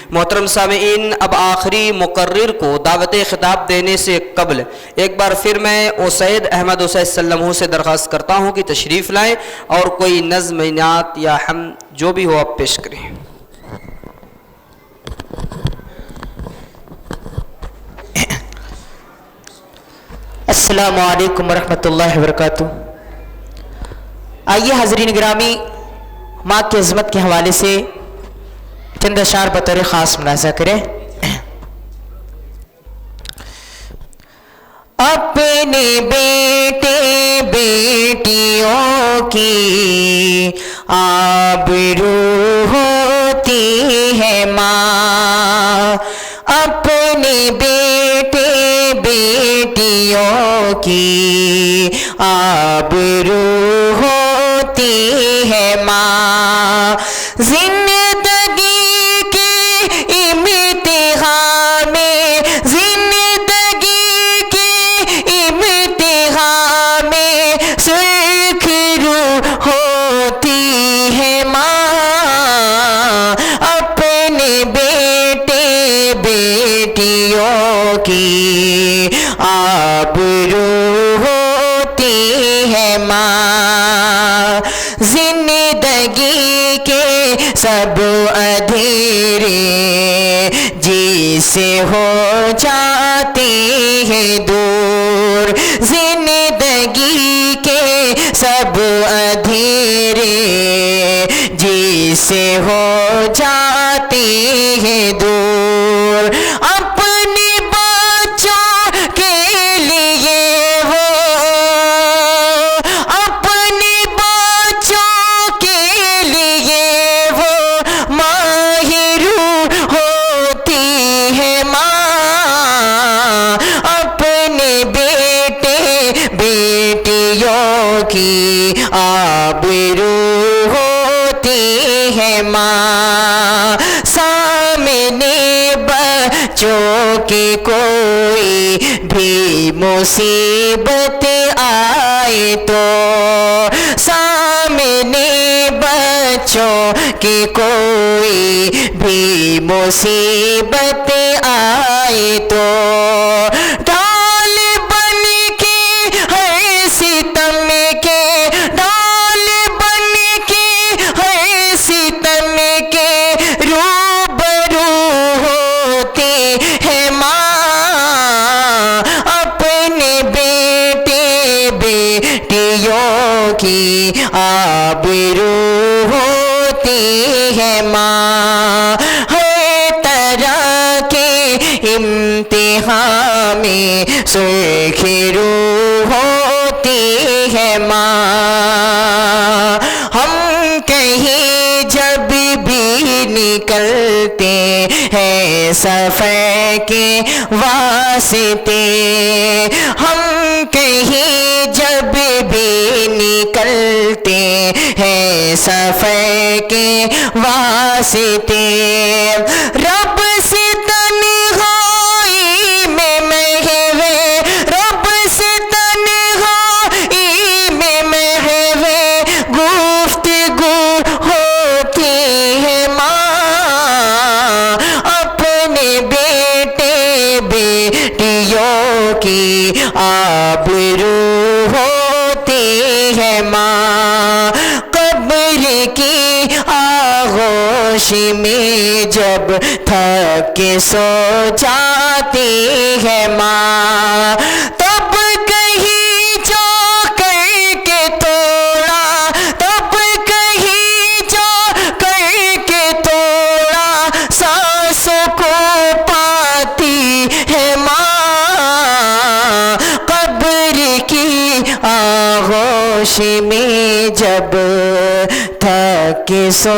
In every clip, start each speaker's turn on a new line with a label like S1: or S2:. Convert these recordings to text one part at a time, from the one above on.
S1: محترم سامعین، اب آخری مقرر کو دعوت خطاب دینے سے قبل ایک بار پھر میں اسید احمد اسید سلمہ سے درخواست کرتا ہوں کہ تشریف لائیں اور کوئی نظم نعت یا حمد جو بھی ہو آپ پیش کریں۔
S2: السلام علیکم ورحمۃ اللہ وبرکاتہ۔ آئیے حاضرین گرامی، ماں کی عظمت کے حوالے سے چند اشعار بطور خاص ملاحظہ کریں۔ اپنے بیٹے بیٹیوں کی آبرو ہوتی ہے ماں، اپنے بیٹے بیٹیوں کی آبرو ہوتی ہے ماں، زندگی کے امتحان میں، زندگی کے امتحان میں سرخ رو ہوتی ہے ماں، اپنے بیٹے بیٹیوں کی آبرو ہوتی ہے ماں، زندگی کے سب اندھیرے جی سے ہو جاتے ہیں دور، زندگی کے سب اندھیرے جی سے ہو جاتے ہیں دور، اپنے بچوں کے لیے وہ، اپنے بچوں کے لیے وہ ماہر ہوتی ہے ماں، اپنے بیٹے بیٹیوں کی آبرو ہوتی ہے ماں، سامنے بچوں کی کوئی بھی مصیبت آئے تو، سامنے بچوں کی کوئی بھی مصیبت آئے تو، ڈال بن کے ہر ستم کے، ڈال بن کے ہر ستم کے روبرو ہوتے ہیں ماں، اپنے بیٹے بیٹیوں کی آبرو ہوتی ہے ماں، ہر طرح کے امتحان میں سرخ رو ہوتی ہے ماں، ہم کہیں جب بھی نکلتے ہیں سفر کے واسطے، ہم کہیں جب بھی نکلتے ہیں سفر کے واسطے، رب سے تنہائی میں محوے، رب سے تنہائی میں محوے گفتگو ہوتی ہے ماں، اپنے بیٹے بیٹیوں کی آبرو ہوتی ہے ماں، قبر کی آغوش میں جب تھک کے سو جاتی ہے ماں، تب کہیں جا کر کے توڑا، تب کہیں جا کر کے توڑا سانسوں کو پاتی ہے ماں، قبر کی آغوش میں جب تھک کے سو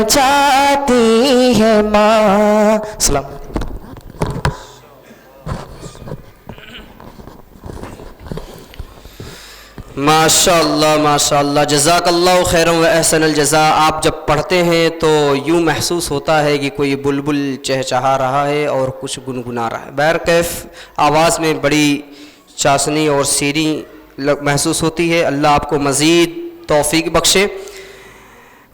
S2: جاتی ہے ماں۔ سلام۔
S1: ماشاء اللہ ماشاء اللہ، جزاک اللہ خیرا و احسن الجزاء۔ آپ جب پڑھتے ہیں تو یوں محسوس ہوتا ہے کہ کوئی بلبل چہچہا رہا ہے اور کچھ گنگنا رہا ہے، بہرکیف آواز میں بڑی چاشنی اور سیری محسوس ہوتی ہے۔ اللہ آپ کو مزید توفیق بخشے۔